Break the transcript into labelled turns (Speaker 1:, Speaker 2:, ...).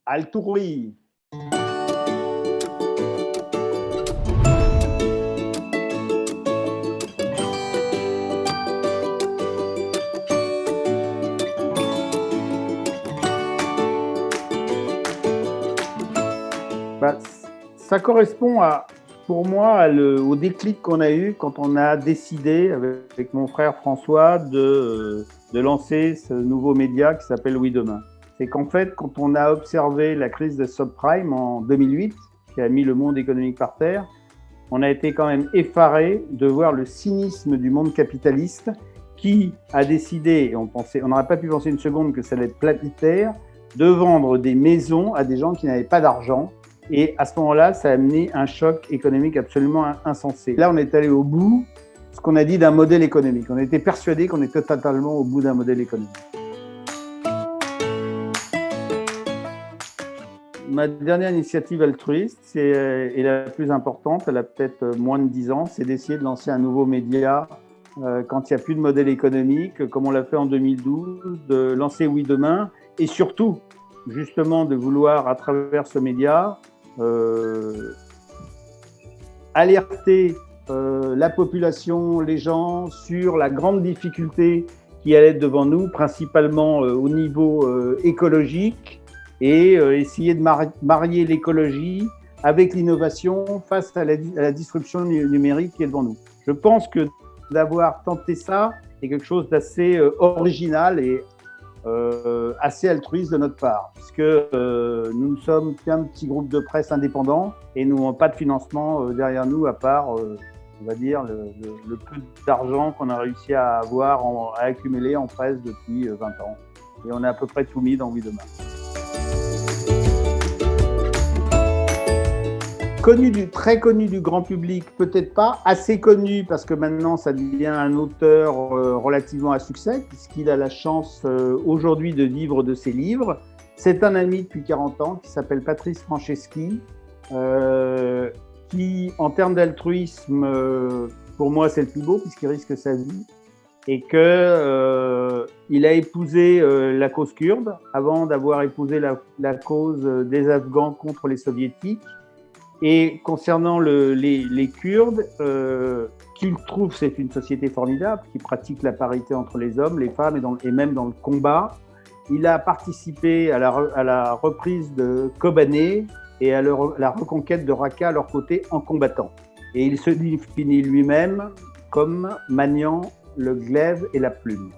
Speaker 1: Altouri. Bah, ça correspond pour moi, au déclic qu'on a eu quand on a décidé, avec mon frère François, de lancer ce nouveau média qui s'appelle Oui Demain. C'est qu'en fait, quand on a observé la crise des subprimes en 2008, qui a mis le monde économique par terre, on a été quand même effaré de voir le cynisme du monde capitaliste qui a décidé, et on n'aurait pas pu penser une seconde que ça allait être planétaire, de vendre des maisons à des gens qui n'avaient pas d'argent. Et à ce moment-là, ça a amené un choc économique absolument insensé. Là, on est allé au bout de ce qu'on a dit d'un modèle économique. On était persuadé qu'on était totalement au bout d'un modèle économique. Ma dernière initiative altruiste, et la plus importante, elle a peut-être moins de 10 ans, c'est d'essayer de lancer un nouveau média quand il n'y a plus de modèle économique, comme on l'a fait en 2012, de lancer Oui Demain, et surtout, justement, de vouloir, à travers ce média, alerter la population, les gens, sur la grande difficulté qui allait être devant nous, principalement au niveau écologique, et essayer de marier l'écologie avec l'innovation face à la disruption numérique qui est devant nous. Je pense que d'avoir tenté ça est quelque chose d'assez original et assez altruiste de notre part, puisque nous ne sommes qu'un petit groupe de presse indépendant et nous n'avons pas de financement derrière nous, à part, on va dire, le peu d'argent qu'on a réussi à avoir, à accumuler en presse depuis 20 ans. Et on a à peu près tout mis dans Oui Demain. Très connu du grand public, peut-être pas, assez connu parce que maintenant ça devient un auteur relativement à succès, puisqu'il a la chance aujourd'hui de vivre de ses livres. C'est un ami depuis 40 ans qui s'appelle Patrice Franceschi, qui, en termes d'altruisme, pour moi c'est le plus beau puisqu'il risque sa vie, et qu'il a épousé la cause kurde avant d'avoir épousé la cause des Afghans contre les Soviétiques. Et concernant les Kurdes, qu'il trouve c'est une société formidable, qui pratique la parité entre les hommes, les femmes et même dans le combat. Il a participé à la reprise de Kobané et à la reconquête de Raqqa à leur côté en combattant. Et il se définit lui-même comme maniant le glaive et la plume.